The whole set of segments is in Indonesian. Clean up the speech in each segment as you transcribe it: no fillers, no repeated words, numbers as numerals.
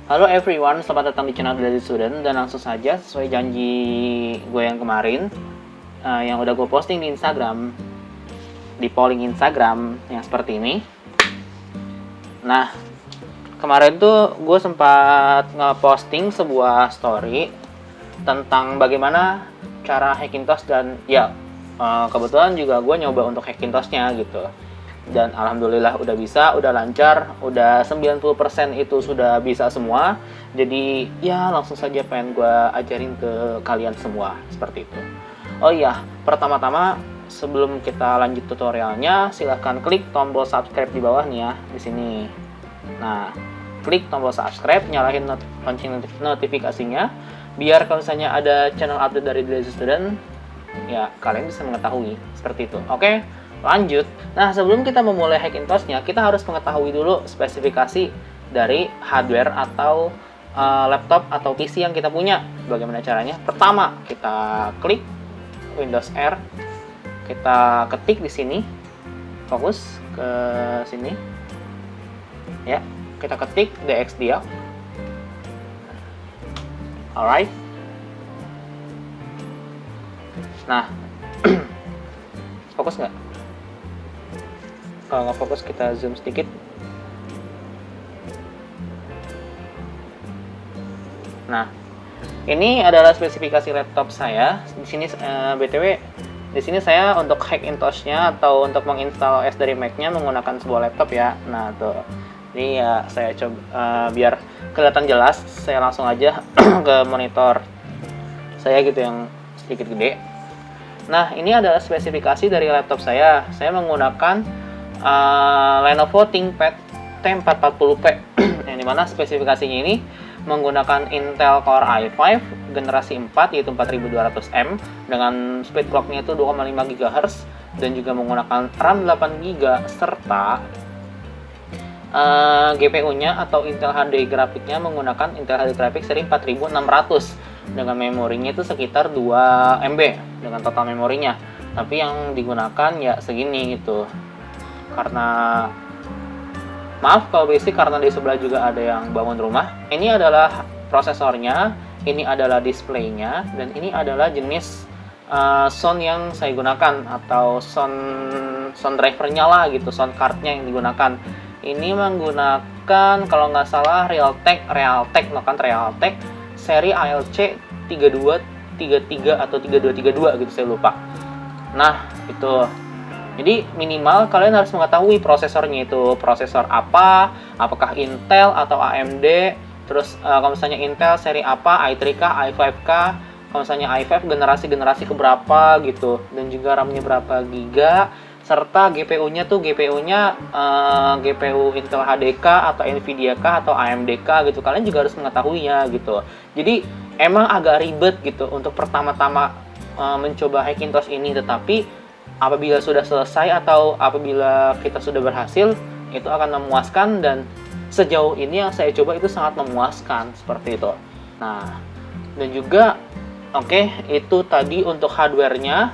Halo everyone, selamat datang di channel Daily Student. Dan langsung saja sesuai janji gue yang kemarin, yang udah gue posting di Instagram, di polling Instagram yang seperti ini. Nah, kemarin tuh gue sempat nge-posting sebuah story tentang bagaimana cara Hackintosh, dan ya kebetulan juga gue nyoba untuk Hackintosnya gitu. Dan alhamdulillah udah bisa, udah lancar, udah 90% itu sudah bisa semua. Jadi ya langsung saja pengen gue ajarin ke kalian semua seperti itu. Oh iya, pertama-tama sebelum kita lanjut tutorialnya, silahkan klik tombol subscribe di bawah nih ya, di sini. Nah, klik tombol subscribe, nyalain lonceng notifikasinya, biar kalau misalnya ada channel update dari Daily Student, ya kalian bisa mengetahui seperti itu. Oke? Lanjut. Nah, sebelum kita memulai Hackintosh-nya, kita harus mengetahui dulu spesifikasi dari hardware atau laptop atau PC yang kita punya. Bagaimana caranya? Pertama, kita klik Windows R, kita ketik di sini, fokus ke sini, ya. Kita ketik DXDial. Alright. Nah, fokus nggak? Kalau nggak fokus, kita zoom sedikit. Nah, ini adalah spesifikasi laptop saya. Di sini BTW, di sini saya untuk Hackintosh-nya atau untuk menginstal OS dari Mac-nya menggunakan sebuah laptop ya. Nah, tuh. Ini ya saya coba biar kelihatan jelas, saya langsung aja ke monitor saya gitu yang sedikit gede. Nah, ini adalah spesifikasi dari laptop saya. Saya menggunakan Lenovo ThinkPad T440P yang dimana spesifikasinya ini menggunakan Intel Core i5 generasi 4 yaitu 4200M dengan speed clock-nya itu 2,5 GHz dan juga menggunakan RAM 8GB serta GPU-nya atau Intel HD Graphics-nya menggunakan Intel HD Graphics seri 4600 dengan memorinya itu sekitar 2 MB dengan total memorinya. Tapi yang digunakan ya segini gitu. Karena maaf kalau basic, karena di sebelah juga ada yang bangun rumah. Ini adalah prosesornya, ini adalah displaynya, dan ini adalah jenis sound yang saya gunakan atau sound drivernya lah gitu, sound cardnya yang digunakan. Ini menggunakan kalau nggak salah Realtek seri ALC 3233 atau 3232 gitu, saya lupa. Nah itu. Jadi minimal kalian harus mengetahui prosesornya itu prosesor apa, apakah Intel atau AMD, terus kalau misalnya Intel seri apa, i3 kah, i5 kah, kalau misalnya i5 generasi keberapa gitu, dan juga RAM-nya berapa giga, serta GPU-nya tuh GPU Intel HD kah, atau Nvidia kah, atau AMD kah gitu, kalian juga harus mengetahuinya gitu. Jadi emang agak ribet gitu untuk pertama-tama mencoba Hackintosh ini, tetapi apabila sudah selesai atau apabila kita sudah berhasil, itu akan memuaskan, dan sejauh ini yang saya coba itu sangat memuaskan seperti itu. Nah, dan juga oke, itu tadi untuk hardware-nya.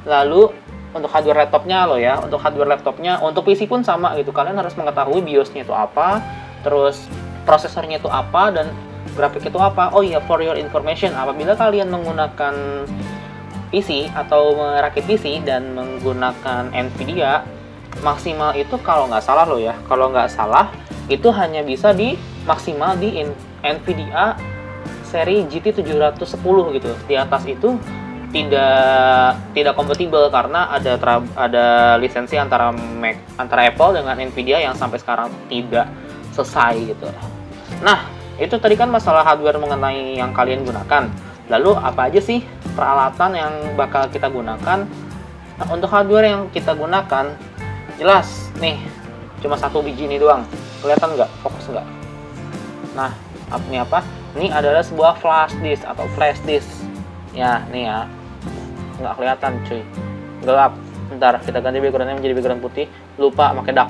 Lalu untuk hardware laptopnya loh ya, untuk hardware laptopnya, untuk PC pun sama gitu. Kalian harus mengetahui BIOS-nya itu apa, terus prosesornya itu apa, dan grafik itu apa. Oh iya, for your information, apabila kalian menggunakan PC atau merakit PC dan menggunakan Nvidia, maksimal itu kalau nggak salah loh ya, kalau nggak salah itu hanya bisa di maksimal di Nvidia seri GT 710 gitu. Di atas itu tidak kompatibel karena ada lisensi antara Apple dengan Nvidia yang sampai sekarang tidak selesai gitu. Nah, itu tadi kan masalah hardware mengenai yang kalian gunakan. Lalu apa aja sih peralatan yang bakal kita gunakan? Nah, untuk hardware yang kita gunakan, jelas nih, cuma satu biji ini doang. Kelihatan nggak? Fokus nggak? Nah, ini apa? Ini adalah sebuah flash disk atau flash disk. Ya, nih ya. Nggak kelihatan cuy. Gelap. Bentar, kita ganti backgroundnya menjadi background putih. Lupa pakai dark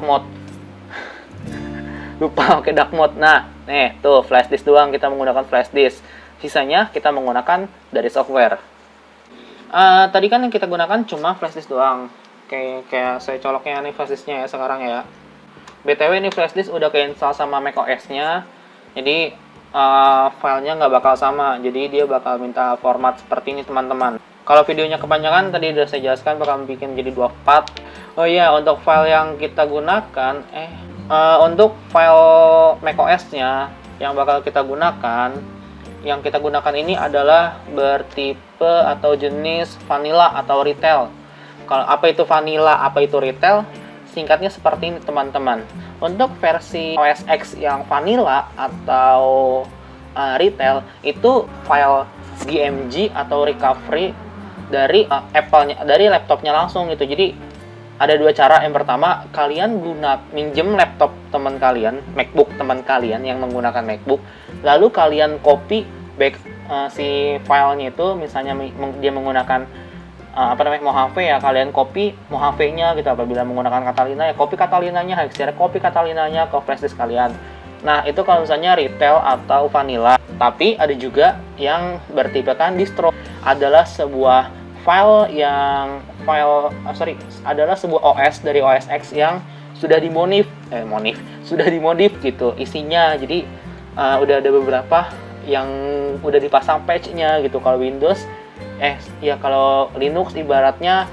mode. Nah, nih, tuh flash disk doang, kita menggunakan flash disk. Sisanya kita menggunakan dari software. Tadi kan yang kita gunakan cuma flash disk doang. Kayak saya coloknya nih flash disknya ya sekarang ya. BTW ini flash disk udah keinstall sama macOS-nya. Jadi filenya nggak bakal sama, jadi dia bakal minta format seperti ini teman-teman. Kalau videonya kepanjangan tadi udah saya jelaskan bakal bikin jadi 2 part. Oh iya, untuk file yang kita gunakan untuk file macOS-nya yang bakal kita gunakan, ini adalah bertipe atau jenis vanilla atau retail. Kalau apa itu vanilla, apa itu retail? Singkatnya seperti ini teman-teman. Untuk versi OS X yang vanilla atau retail itu file DMG atau recovery dari Apple-nya, dari laptopnya langsung gitu. Jadi ada 2 cara. Yang pertama, kalian minjem laptop teman kalian, MacBook teman kalian yang menggunakan MacBook, lalu kalian copy back si filenya itu, misalnya dia menggunakan Mojave ya, kalian copy Mojave-nya gitu. Apabila menggunakan Catalina ya copy Catalina-nya, Hexia copy Catalina-nya ke flashdisk kalian. Nah, itu kalau misalnya retail atau vanilla. Tapi ada juga yang bertipekan distro, adalah sebuah adalah sebuah OS dari OS X yang sudah dimodif gitu isinya. Jadi udah ada beberapa yang udah dipasang patch-nya gitu. Kalau Windows kalau Linux ibaratnya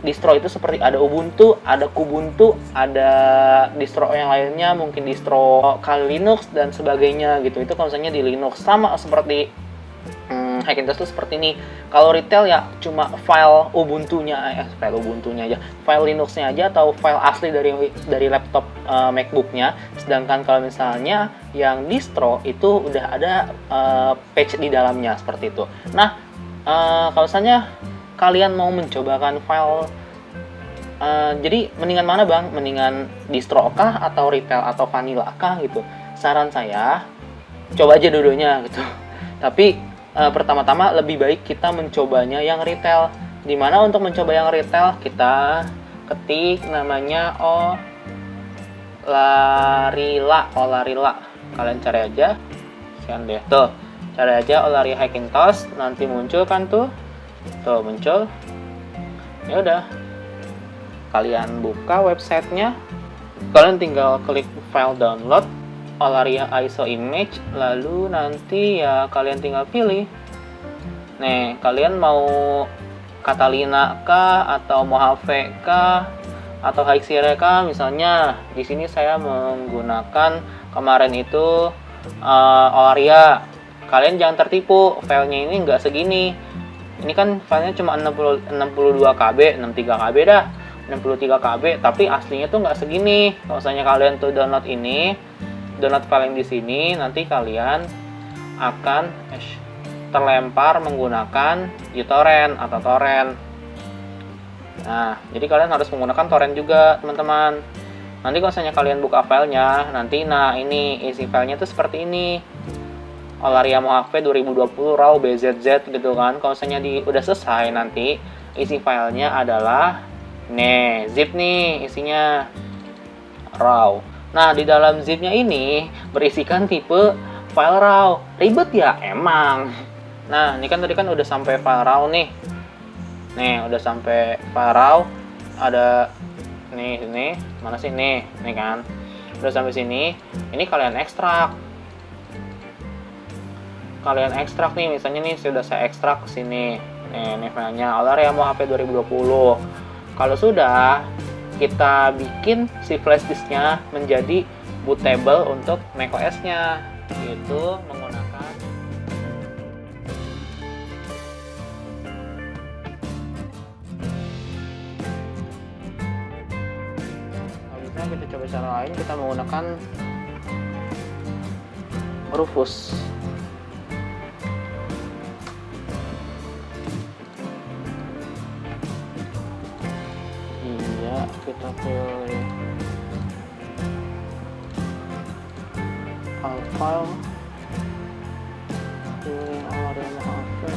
distro itu seperti ada Ubuntu, ada Kubuntu, ada distro yang lainnya, mungkin distro Kali Linux dan sebagainya gitu. Itu kalau misalnya di Linux sama seperti Hackintosh itu seperti ini. Kalau retail ya cuma file Ubuntunya aja, file Linuxnya aja atau file asli dari laptop MacBooknya. Sedangkan kalau misalnya yang distro itu udah ada patch di dalamnya seperti itu. Nah, kalau misalnya kalian mau mencobakan file, jadi mendingan mana bang? Mendingan distro kah atau retail atau vanilla kah gitu? Saran saya coba aja dua-duanya gitu. Tapi pertama-tama lebih baik kita mencobanya yang retail. Dimana untuk mencoba yang retail kita ketik namanya Olarilla. Kalian cari aja, scan deh tuh, cari aja Olarilla Hackintosh, nanti muncul kan tuh muncul. Ya udah, kalian buka websitenya, kalian tinggal klik file download Olarilla ISO image, lalu nanti ya kalian tinggal pilih. Nih, kalian mau Catalina kah atau Mojave kah atau Hexia kah? Misalnya di sini saya menggunakan kemarin itu Olarilla. Kalian jangan tertipu, filenya ini nggak segini. Ini kan filenya cuma 62 KB, 63 KB dah. 63 KB, tapi aslinya tuh nggak segini. Kalau misalnya kalian tuh download file yang di sini, nanti kalian akan terlempar menggunakan uTorrent atau torrent. Nah, jadi kalian harus menggunakan torrent juga, teman-teman. Nanti kalau misalnya kalian buka filenya, nanti ini isi filenya tuh seperti ini. Olarilla Mojave 2020 RAW BZZ gitu kan. Kalau misalnya udah selesai, nanti isi filenya adalah zip nih isinya RAW. Nah, di dalam zipnya ini berisikan tipe file RAW. Ribet ya? Emang. Nah, ini kan tadi kan udah sampai file RAW nih. Nih, udah sampai file RAW. Ada ini. Mana sih nih? Nih kan. Udah sampai sini. Ini kalian ekstrak. Nih, misalnya nih sudah saya ekstrak ke sini. Ini filenya Olarilla Mojave 2020. Kalau sudah, kita bikin si flash disknya menjadi bootable untuk macOS-nya, yaitu menggunakan kita coba cara lain, kita menggunakan Rufus. Kita pilih file, pilih Olarilla Mojave.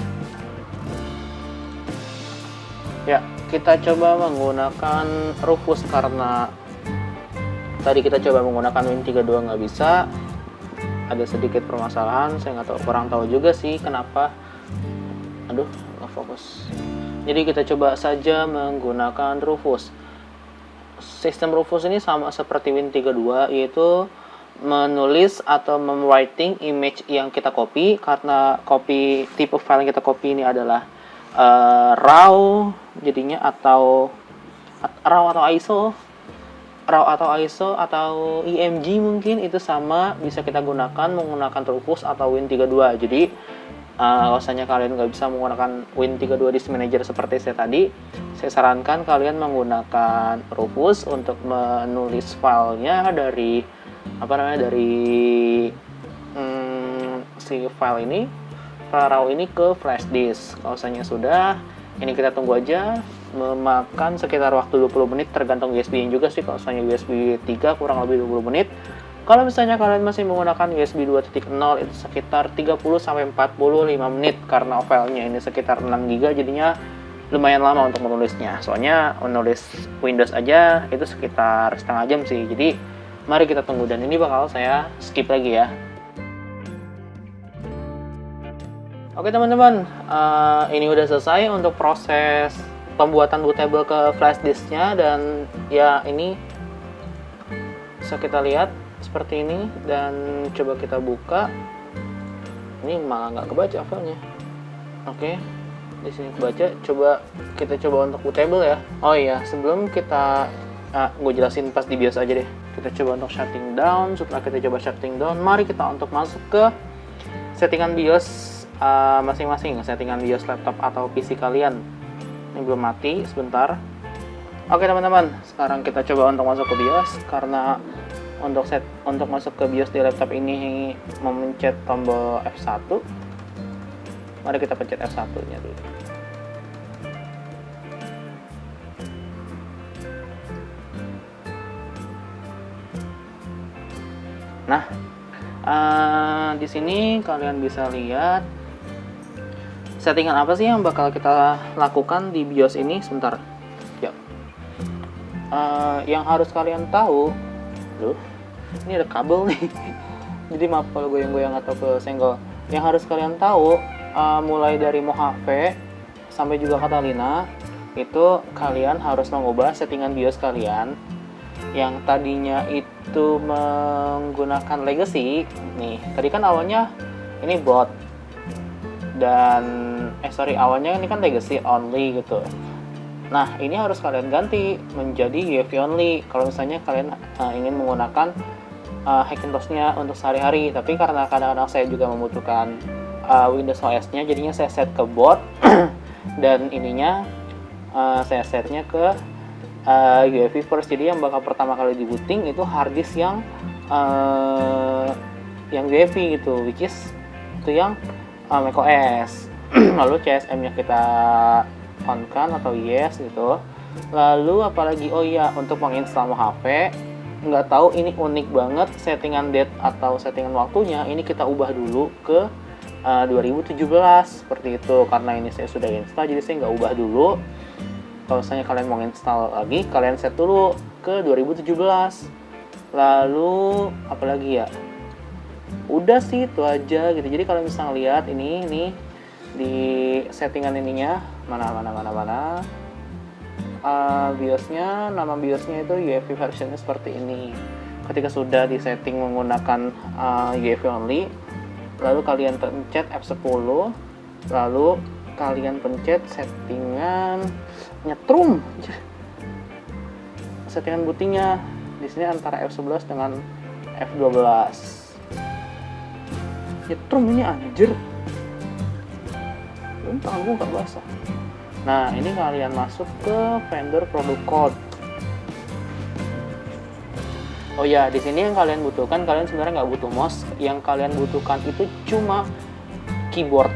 Ya, kita coba menggunakan Rufus karena tadi kita coba menggunakan Win32 nggak bisa, ada sedikit permasalahan. Saya kurang tahu juga sih kenapa. Aduh, nggak fokus. Jadi kita coba saja menggunakan Rufus. Sistem Rufus ini sama seperti Win32, yaitu menulis atau memwriting image yang kita copy, karena tipe file yang kita copy ini adalah RAW jadinya, atau RAW atau ISO atau IMG mungkin itu sama, bisa kita gunakan menggunakan Rufus atau Win32. Jadi kalau misalnya kalian nggak bisa menggunakan Win32 Disk Manager seperti saya tadi, saya sarankan kalian menggunakan Rufus untuk menulis filenya dari si file ini, file RAW ini ke flash disk. Kalau misalnya sudah, ini kita tunggu aja, memakan sekitar waktu 20 menit tergantung USB-nya juga sih. Kalau misalnya USB 3 kurang lebih 20 menit. Kalau misalnya kalian masih menggunakan USB 2.0 itu sekitar 30-45 menit, karena filenya ini sekitar 6 GB, jadinya lumayan lama untuk menulisnya. Soalnya menulis Windows aja itu sekitar setengah jam sih. Jadi mari kita tunggu, dan ini bakal saya skip lagi ya. Oke teman-teman, ini udah selesai untuk proses pembuatan bootable ke flash disknya, dan ya ini bisa kita lihat seperti ini, dan coba kita buka. Ini malah nggak kebaca filenya. Oke, di sini kebaca. Kita coba untuk bootable ya. Oh iya, sebelum kita gue jelasin pas di BIOS aja deh. Kita coba untuk shutting down. Setelah kita coba shutting down, mari kita untuk masuk ke settingan BIOS masing-masing, settingan BIOS laptop atau PC kalian. Ini belum mati, sebentar. Oke teman-teman, sekarang kita coba untuk masuk ke BIOS, karena untuk masuk ke BIOS di laptop ini memencet tombol F1. Mari kita pencet F1-nya dulu. Nah, di sini kalian bisa lihat settingan apa sih yang bakal kita lakukan di BIOS ini. Sebentar. Ya. Yang harus kalian tahu, ini ada kabel nih. Jadi maaf kalau goyang-goyang atau kesenggol. Yang harus kalian tahu, mulai dari Mojave sampai juga Catalina, itu kalian harus mengubah settingan BIOS kalian yang tadinya itu menggunakan legacy. Nih, tadi kan awalnya ini boot, dan awalnya ini kan legacy only gitu. Nah, ini harus kalian ganti menjadi UEFI only kalau misalnya kaliain ingin menggunakan Hackintosh-nya untuk sehari-hari. Tapi karena kadang-kadang saya juga membutuhkan Windows OS-nya, jadinya saya set ke boot dan ininya saya setnya ke UEFI first. Jadi yang bakal pertama kali di booting itu harddisk yang UEFI gitu, which is itu yang macOS. Lalu CSM-nya kita on kan atau yes gitu. Lalu apalagi, oh iya, untuk menginstal Mojave, nggak tahu ini unik banget settingan date atau settingan waktunya ini kita ubah dulu ke 2017 seperti itu. Karena ini saya sudah install, jadi saya nggak ubah dulu. Kalau misalnya kalian mau install lagi, kalian set dulu ke 2017. Lalu apalagi ya, udah sih itu aja gitu. Jadi kalau misalnya lihat ini di settingan ininya mana BIOS-nya, nama BIOS-nya itu UEFI versionnya seperti ini. Ketika sudah disetting menggunakan UEFI only, lalu kalian pencet F10, lalu kalian pencet settingan nyetrum, settingan bootingnya di sini antara F11 dengan F12. Nyetrum ini anjir, tangan gue gak basah. Nah, ini kalian masuk ke vendor product code. Oh ya, di sini yang kalian butuhkan, kalian sebenarnya nggak butuh mouse. Yang kalian butuhkan itu cuma keyboard.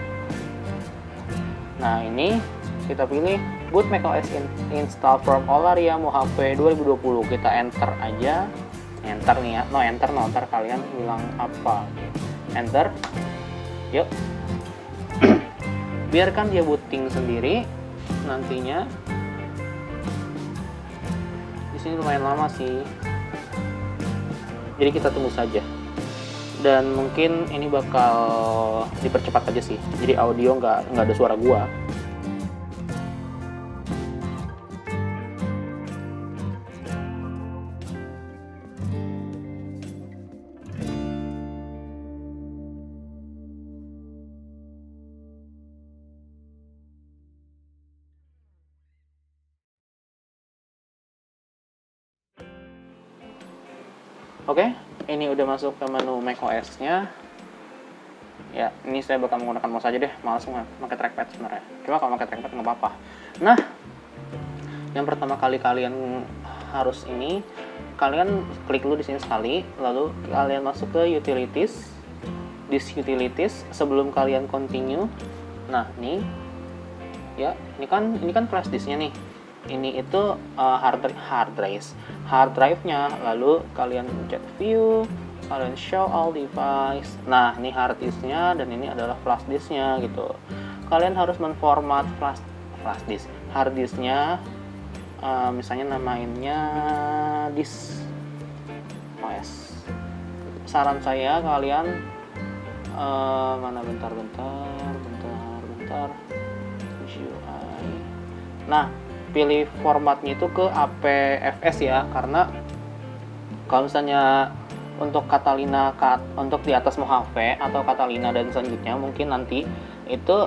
Nah, ini kita pilih boot macOS install from Olaria Mojave 2020. Kita enter aja. Enter nih ya. Ntar kalian bilang apa? Enter. Yuk. Biarkan dia booting sendiri nantinya. Di sini lumayan lama sih. Jadi kita tunggu saja. Dan mungkin ini bakal dipercepat aja sih. Jadi audio nggak ada suara gua. Oke, ini udah masuk ke menu macOS-nya. Ya, ini saya bakal menggunakan mouse aja deh, males pakai trackpad sebenarnya. Cuma kalau pakai trackpad nggak apa-apa. Nah, yang pertama kali kalian harus ini, kalian klik dulu di sini sekali, lalu kalian masuk ke utilities, disk utilities sebelum kalian continue. Nah, nih, ya, ini kan flash disknya nih. Ini itu hard drive-nya, lalu kalian pencet view, kalian show all device. Nah, ini hard disknya dan ini adalah flash disknya gitu. Kalian harus menformat flash disk, hard disknya, misalnya namainnya disk OS. Saran saya kalian mana bentar GUI. Nah, pilih formatnya itu ke APFS ya, karena kalau misalnya untuk Catalina untuk di atas Mojave atau Catalina dan selanjutnya mungkin nanti itu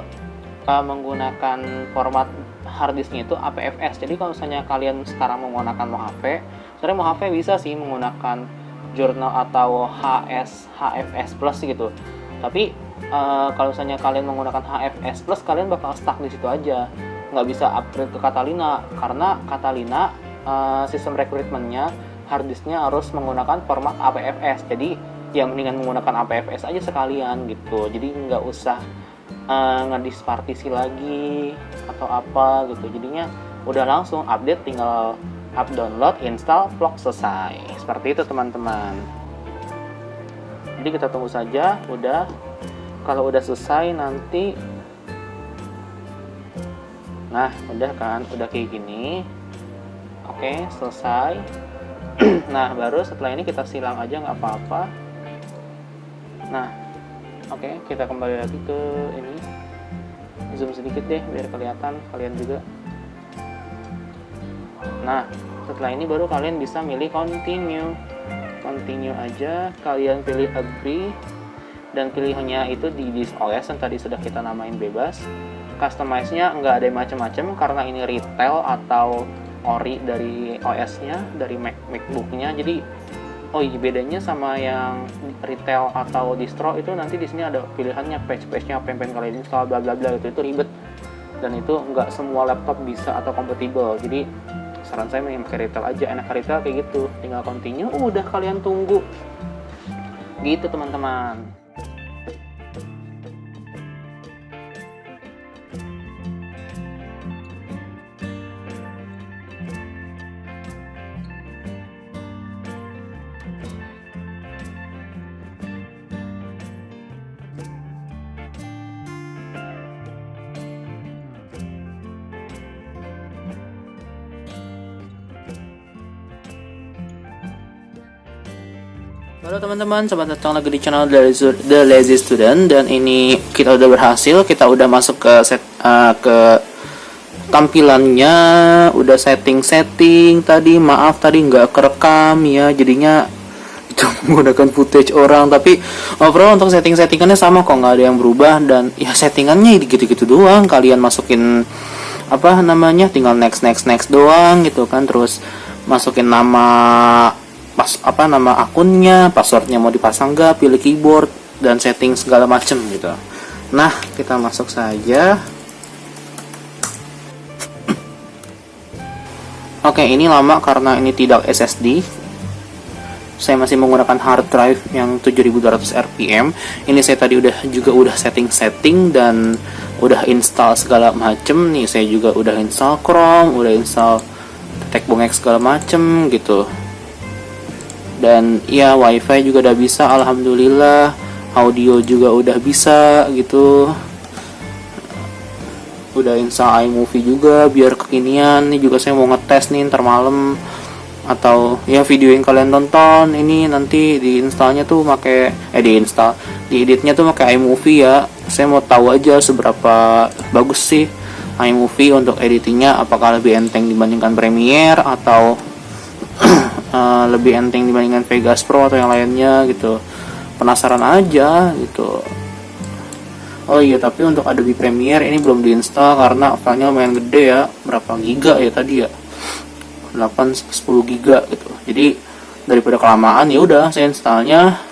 menggunakan format harddisknya itu APFS. Jadi kalau misalnya kalian sekarang menggunakan Mojave, sebenarnya Mojave bisa sih menggunakan journal atau HFS plus gitu. Tapi kalau misalnya kalian menggunakan HFS plus, kalian bakal stuck di situ aja, nggak bisa upgrade ke Catalina, karena Catalina sistem rekrutmennya harddisknya harus menggunakan format APFS. Jadi ya mendingan menggunakan APFS aja sekalian gitu. Jadi nggak usah ngedis partisi lagi atau apa gitu. Jadinya udah langsung update, tinggal up download, install, vlog, selesai. Seperti itu teman-teman. Jadi kita tunggu saja. Kalau udah selesai nanti, nah udah kan, udah kayak gini. Oke, selesai. Nah, baru setelah ini kita silang aja, nggak apa-apa. Nah, oke, kita kembali lagi ke ini. Zoom sedikit deh biar kelihatan kalian juga. Nah, setelah ini baru kalian bisa milih continue aja, kalian pilih agree, dan pilihannya itu di disk OS yang tadi sudah kita namain bebas. Customize-nya nggak ada macam-macam karena ini retail atau ori dari OS-nya, dari MacBook-nya. Jadi bedanya sama yang retail atau distro itu nanti di sini ada pilihannya, patch-nya apa yang pengen kalian install, bla bla bla, itu ribet. Dan itu nggak semua laptop bisa atau kompatibel. Jadi saran saya mending pakai retail aja, enak retail kayak gitu. Tinggal continue, udah kalian tunggu. Gitu teman-teman. Halo teman-teman, selamat datang lagi di channel The Lazy Student. Dan ini kita udah berhasil, kita udah masuk ke ke tampilannya, udah setting tadi. Maaf tadi nggak kerekam ya, jadinya itu menggunakan footage orang. Tapi overall untuk settingannya sama kok, nggak ada yang berubah. Dan ya settingannya gitu-gitu doang. Kalian masukin tinggal next doang gitu kan. Terus masukin nama akunnya, passwordnya mau dipasang nggak, pilih keyboard, dan setting segala macem gitu. Nah, kita masuk saja. Oke, ini lama karena ini tidak SSD. Saya masih menggunakan hard drive yang 7200 RPM. Ini saya tadi udah setting dan udah install segala macem nih. Saya juga udah install Chrome, udah install Tekbongek segala macem gitu. Dan ya wifi juga udah bisa, alhamdulillah. Audio juga udah bisa gitu. Udah install iMovie juga biar kekinian. Ini juga saya mau ngetes nih ntar malam, atau ya video yang kalian tonton ini nanti diinstalnya tuh dieditnya tuh pakai iMovie ya. Saya mau tahu aja seberapa bagus sih iMovie untuk editingnya, apakah lebih enteng dibandingkan Premiere atau lebih enteng dibandingkan Vegas Pro atau yang lainnya gitu. Penasaran aja gitu. Oh iya, tapi untuk Adobe Premiere ini belum diinstal karena filenya lumayan gede ya. Berapa giga ya tadi ya? 10 giga gitu. Jadi daripada kelamaan, ya udah saya installnya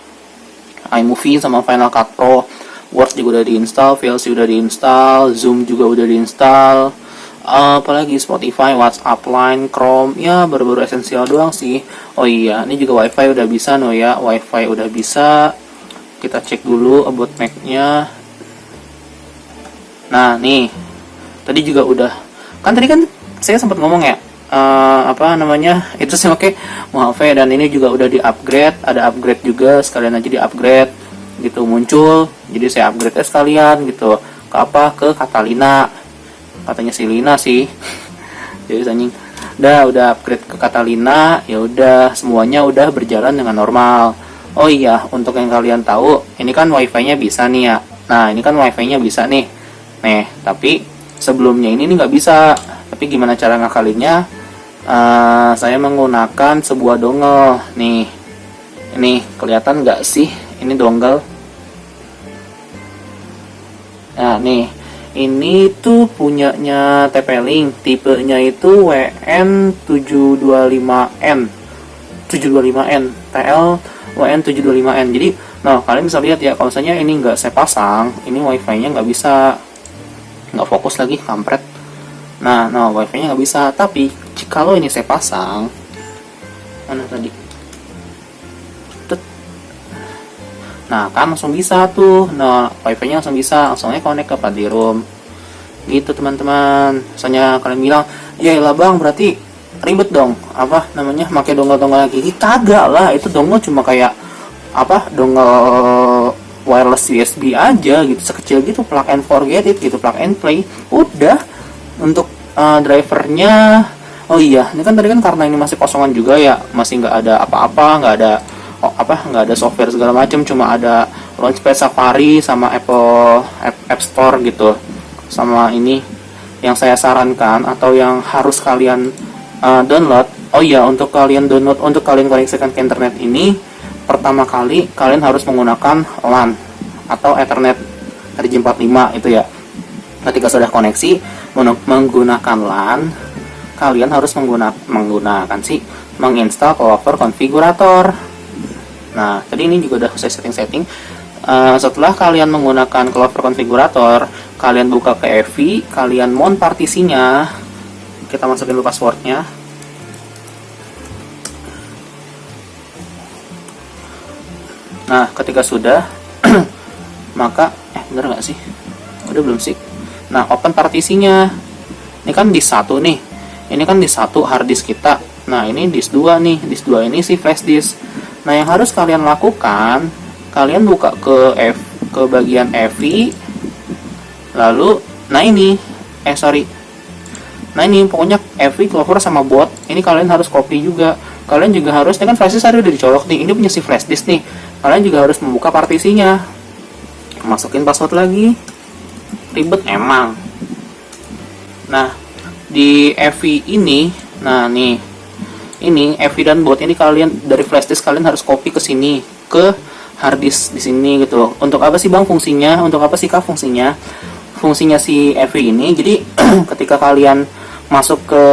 iMovie sama Final Cut Pro. Word juga udah diinstal, VLC udah diinstal, Zoom juga udah diinstal, apalagi Spotify, WhatsApp, Line, Chrome, ya baru-baru esensial doang sih. Oh iya, ini juga WiFi udah bisa no ya, WiFi udah bisa. Kita cek dulu about Mac-nya. Nah nih, tadi juga udah, kan tadi kan saya sempat ngomong ya, apa namanya, itu sih oke Mojave, dan ini juga udah di upgrade, ada upgrade juga, sekalian aja di upgrade gitu muncul, jadi saya upgrade sekalian gitu ke apa, ke Catalina, katanya si Lina sih. Jadi anjing udah upgrade ke Catalina, ya udah semuanya udah berjalan dengan normal. Oh iya, untuk yang kalian tahu, ini kan wifi-nya bisa nih ya. Nah ini kan wifi-nya bisa nih, tapi sebelumnya ini nggak bisa. Tapi gimana cara ngakalinnya? Saya menggunakan sebuah dongle nih. Ini kelihatan nggak sih? Ini dongle. Nah nih, ini tuh punyanya TP-Link, tipenya itu WN725N, 725N, TL WN725N. Jadi, nah kalian bisa lihat ya, kalau misalnya ini nggak saya pasang, ini wifi-nya nggak bisa, nggak fokus lagi, kampret. Nah wifi-nya nggak bisa. Tapi kalau ini saya pasang, mana tadi? Nah kan langsung bisa tuh, nah wifi-nya langsung bisa, langsungnya connect ke Padiroom gitu teman-teman. Misalnya kalian bilang, ya lah bang berarti ribet dong, apa namanya, pakai dongle-dongle lagi. Kagak lah, itu dongle cuma kayak apa, dongle wireless USB aja gitu, sekecil gitu, plug and forget it gitu, plug and play, udah. Untuk drivernya, oh iya, ini kan tadi kan karena ini masih kosongan juga ya, masih nggak ada apa-apa, nggak ada software segala macam, cuma ada Launchpad Safari sama Apple App Store gitu. Sama ini yang saya sarankan atau yang harus kalian download. Oh iya, untuk kalian download, untuk kalian koneksikan ke internet ini, pertama kali kalian harus menggunakan LAN atau Ethernet RJ45 itu ya. Ketika sudah koneksi menggunakan LAN, kalian harus menginstal Clover Configurator. Nah, tadi ini juga udah saya setting. Setelah kalian menggunakan Clover Configurator, kalian buka ke EVI, kalian mount partisinya. Kita masukin dulu passwordnya. Nah, ketika sudah, maka bener nggak sih? Udah belum sih? Nah, open partisinya. Ini kan disk 1 nih. Ini kan disk 1 hard disk kita. Nah, ini disk 2 nih. Disk 2 ini si flash disk. Nah, yang harus kalian lakukan, kalian buka ke bagian EVI, lalu, nah ini pokoknya EVI, Clover sama bot, ini kalian harus copy juga. Kalian juga harus, ini kan flash disk udah dicolok nih, ini punya si flash disk nih. Kalian juga harus membuka partisinya, masukin password lagi, ribet emang. Nah, di EVI ini, nah nih, ini EVI dan bot ini kalian dari flash disk kalian harus copy ke sini, ke hard disk di sini gitu. Untuk apa sih bang fungsinya? Untuk apa sih kak fungsinya? Fungsinya si EVI ini, jadi ketika kalian masuk ke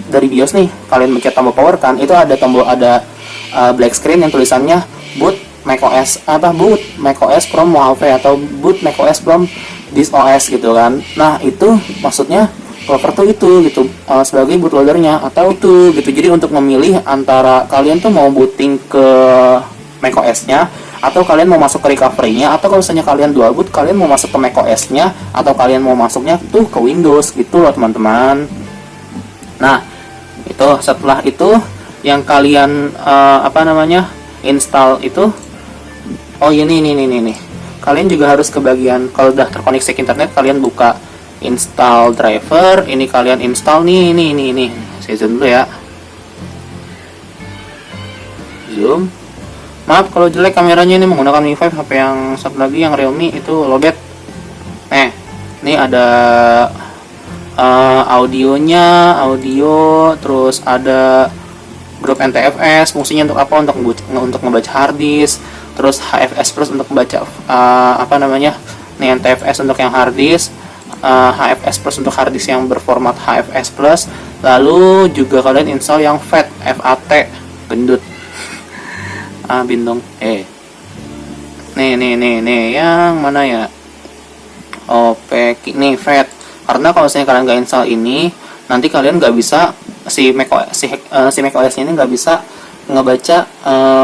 dari BIOS nih, kalian mencet tombol power kan, itu ada tombol, ada black screen yang tulisannya boot macOS, boot macOS from Mojave atau boot macOS from this OS gitu kan. Nah itu maksudnya Clover tuh itu gitu, sebagai bootloadernya atau itu gitu. Jadi untuk memilih antara kalian tuh mau booting ke macOS-nya atau kalian mau masuk ke recovery-nya, atau kalau misalnya kalian dual boot, kalian mau masuk ke macOS-nya atau kalian mau masuknya tuh ke Windows gitu loh teman-teman. Nah, itu setelah itu yang kalian install itu, oh ini. Kalian juga harus ke bagian, kalau udah terkoneksi ke internet, kalian buka install driver, ini kalian install nih, ini. Saya zoom dulu ya. Zoom. Maaf kalau jelek kameranya, ini menggunakan Mi 5, HP yang satu lagi yang Realme itu lowbat. Ini ada audionya, terus ada grup NTFS, fungsinya untuk apa? Untuk membaca hard disk, terus HFS Plus untuk membaca nih NTFS untuk yang hard disk, HFS Plus untuk harddisk yang berformat HFS Plus. Lalu juga kalian install yang FAT gendut. Bindong. Nih, yang mana ya? Nih, Fred. Karena kalau misalnya kalian nggak install ini, nanti kalian nggak bisa si macOS ini nggak bisa ngebaca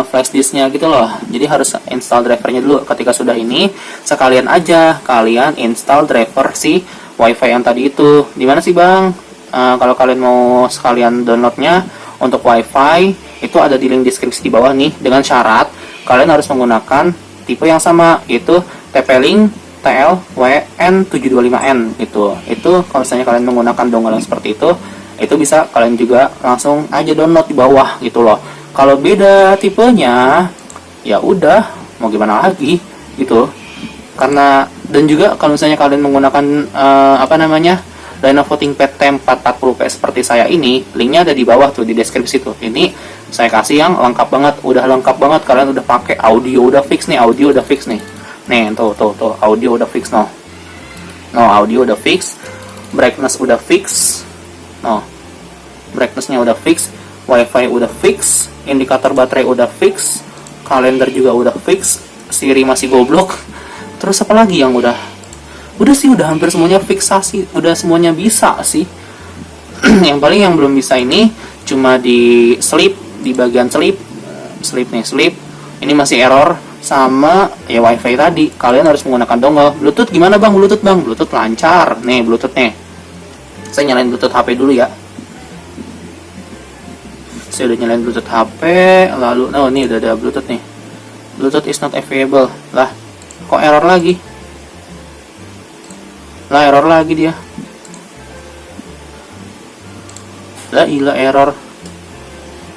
flash disknya gitu loh. Jadi harus install drivernya dulu. Ketika sudah ini, sekalian aja kalian install driver si WiFi yang tadi itu. Dimana sih bang? Kalau kalian mau sekalian downloadnya untuk WiFi, itu ada di link deskripsi di bawah nih. Dengan syarat kalian harus menggunakan tipe yang sama, yaitu TP-Link TLWN725N gitu. Itu kalau misalnya kalian menggunakan dongle yang seperti itu bisa kalian juga langsung aja download di bawah gitu loh. Kalau beda tipenya, ya udah mau gimana lagi gitu. Karena dan juga kalau misalnya kalian menggunakan Lenovo ThinkPad T440p seperti saya ini, linknya ada di bawah tuh di deskripsi tuh. Ini saya kasih yang lengkap banget, udah lengkap banget. Kalian udah pakai audio udah fix nih, Nih, tuh audio udah fix no. Audio udah fix, brightness udah fix. Brightnessnya udah fix, WiFi udah fix, indikator baterai udah fix, kalender juga udah fix, Siri masih goblok. Terus apa lagi yang udah sih, udah hampir semuanya fiksasi, udah semuanya bisa sih. Yang paling yang belum bisa ini cuma di bagian sleep ini masih error, sama ya WiFi tadi kalian harus menggunakan dongle. Bluetooth gimana bang? Bluetooth lancar nih. Saya nyalain Bluetooth HP dulu ya. Saya udah nyalain Bluetooth HP, lalu ini udah ada Bluetooth nih. Bluetooth is not available. Lah, kok error lagi? Error lagi dia. Error.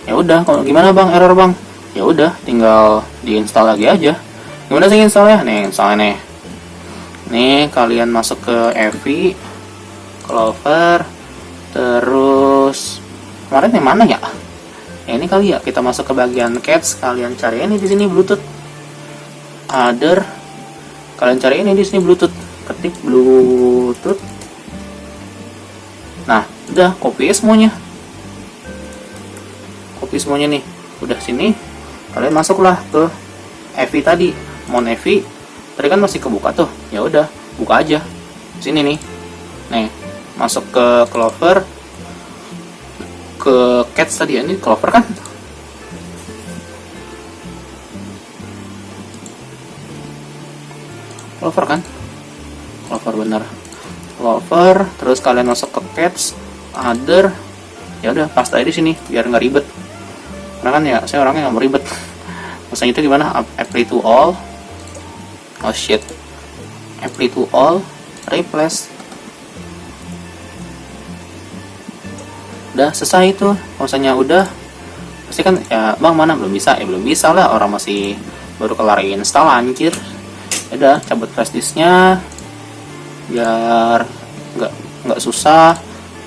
Ya udah, kalau gimana bang? Error bang? Ya udah, tinggal diinstal lagi aja. Gimana sih installnya? Installnya nih. Kalian masuk ke Eevee, Clover, terus kemarin yang mana ya? Ini kali ya, kita masuk ke bagian Cats. Kalian cari ini di sini Bluetooth. Kalian cari ini di sini Bluetooth. Ketik Bluetooth. Nah, udah copy semuanya. Nih. Udah sini. Kalian masuklah ke Eevee tadi. Eevee. Tadi kan masih kebuka tuh. Ya udah, buka aja. Sini nih. Nih, masuk ke Clover. Ke Cats tadi, ini Clover kan? Clover bener. Clover, terus kalian masuk ke Cats, Other. Ya udah, paste aja di sini biar nggak ribet. Karena kan ya saya orangnya nggak mau ribet. Maksudnya itu gimana? Apply to all. Oh shit. Apply to all. Replace. Udah selesai itu. Maksudnya udah. Pasti kan ya bang mana belum bisa? Ya belum bisa lah, orang masih baru kelar install anjir. Ya udah, cabut flash disknya biar nggak susah.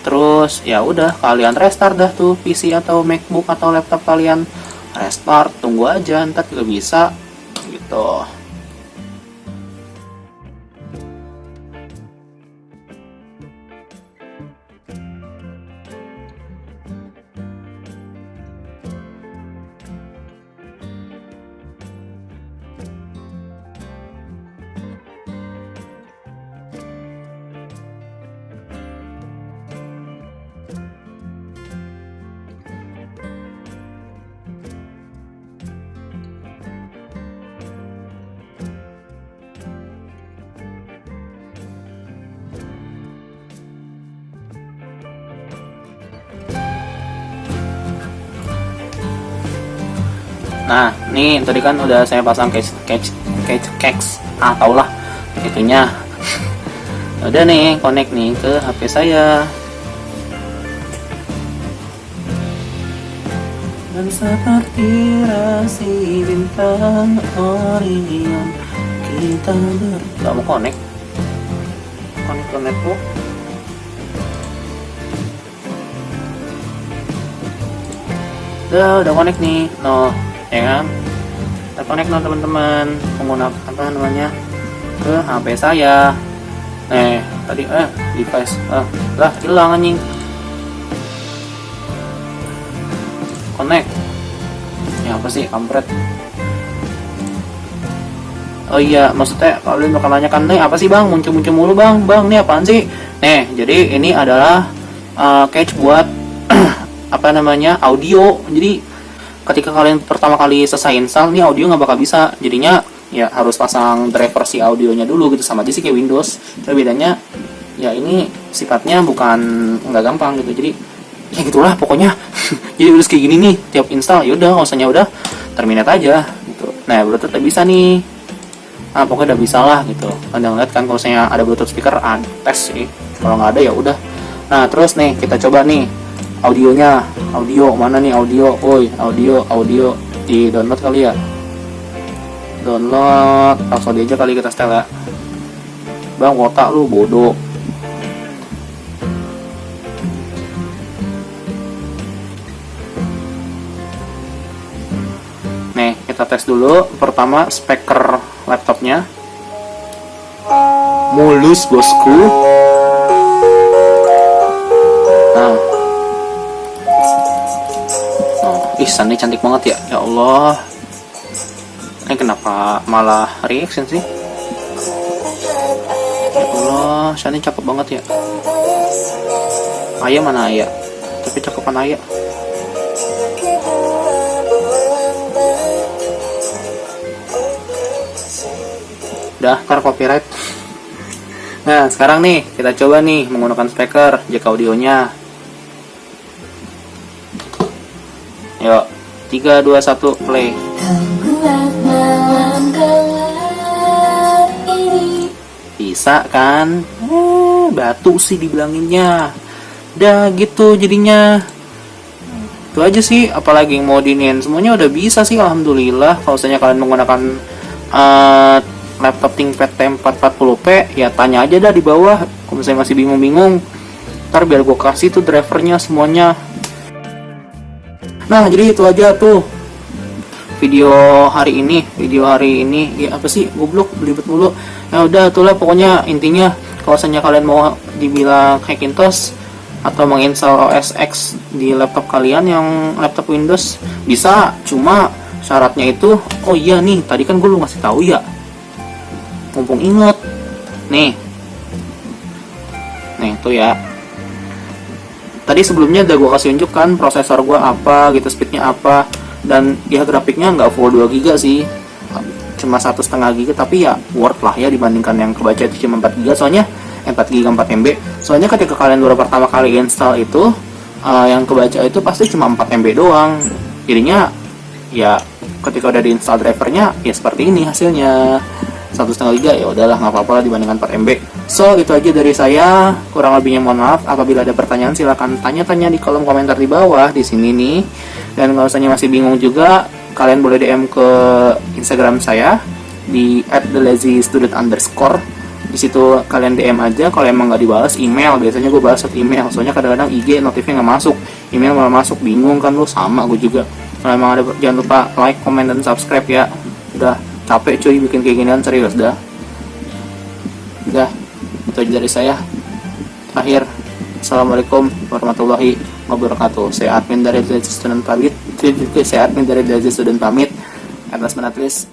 Terus ya udah, kalian restart dah tuh PC atau MacBook atau laptop kalian, restart, tunggu aja ntar juga bisa gitu. Nah, nih tadi kan udah saya pasang case, tau lah itunya. Udah nih, connect nih ke HP saya. Dan seperti rasi bintang Orion, kita gak mau connect ke network. Udah connect nih, ya kan? Kita connect teman-teman, menggunakan apa namanya, ke HP saya. Tadi device lah hilang anjing. Connect. Apa sih kampret? Oh iya, maksudnya kalian bakal nanya kan, nih apa sih bang, muncul-muncul mulu bang, nih apaan sih? Nih, jadi ini adalah cache buat apa namanya, audio. Jadi ketika kalian pertama kali selesai install, nih audio nggak bakal bisa. Jadinya ya harus pasang driver si audionya dulu gitu, sama aja sih kayak Windows. Tapi bedanya ya ini sifatnya bukan nggak gampang gitu. Jadi ya gitulah pokoknya. Jadi udah kayak gini nih, tiap install ya udah, nggak usahnya udah terminate aja gitu. Nah, Bluetooth udah bisa nih. Nah, pokoknya udah bisa lah gitu. Anda ngeliat kan kalau misalnya ada Bluetooth speaker, tes sih. Kalau nggak ada ya udah. Nah, terus nih kita coba nih audionya. Audio mana nih audio? Woi, audio di download kali ya. Download, langsung aja kali kita setel ya. Bang, otak lu bodoh. Nih, kita tes dulu. Pertama, speaker laptopnya. Mulus, bosku. Nah. Ih, Sandy cantik banget ya. Ya Allah. Ini kenapa malah reaction sih? Ya Allah, Sandy cakep banget ya. Ayah mana Ayah? Tapi cakepan Ayah. Udah, ntar copyright. Nah, sekarang nih kita coba nih menggunakan speaker, jack audionya. Yuk, 3, 2, 1, play. Bisa kan? Batu sih dibilanginnya. Udah gitu jadinya. Itu aja sih, apalagi yang mau dinin. Semuanya udah bisa sih, alhamdulillah. Kalau misalnya kalian menggunakan laptop ThinkPad T440p, ya tanya aja dah di bawah. Kalau misalnya masih bingung-bingung, ntar biar gue kasih tuh drivernya semuanya. Nah, jadi itu aja tuh video hari ini. Ya apa sih, goblok, belibet mulu. Ya udah, itulah pokoknya intinya. Kalau misalnya kalian mau dibilang Hackintosh atau menginstal OS X di laptop kalian yang laptop Windows, bisa. Cuma syaratnya itu, oh iya nih, tadi kan gue lu ngasih tahu ya. Mumpung inget nih tuh ya, tadi sebelumnya udah gue kasih unjuk kan prosesor gue apa gitu, speednya apa, dan ya grafiknya nggak full 2 GB sih, cuma 1,5 GB, tapi ya worth lah ya dibandingkan yang kebaca itu cuma 4 GB. Soalnya 4 GB 4 MB, soalnya ketika kalian baru pertama kali install itu yang kebaca itu pasti cuma 4 MB doang. Jadinya ya ketika udah diinstal drivernya ya seperti ini hasilnya, 1,5 GB. Ya udahlah, nggak apa-apa lah dibandingkan 4 MB. So itu aja dari saya, kurang lebihnya mohon maaf. Apabila ada pertanyaan silahkan tanya-tanya di kolom komentar di bawah di sini nih. Dan kalau misalnya masih bingung juga, kalian boleh DM ke Instagram saya di @thelazystudent_. Di situ kalian DM aja. Kalau emang nggak dibalas, email. Biasanya gue balas email, soalnya kadang-kadang IG notifnya nggak masuk, email malah masuk. Bingung kan lu, sama gue juga. Kalau emang ada, jangan lupa like, comment, dan subscribe ya. Udah capek cuy bikin kayak ginian, serius dah. Udah, itu aja dari saya. Terakhir, assalamualaikum warahmatullahi wabarakatuh. Saya admin dari The Lazy Student pamit. Atas menatulis.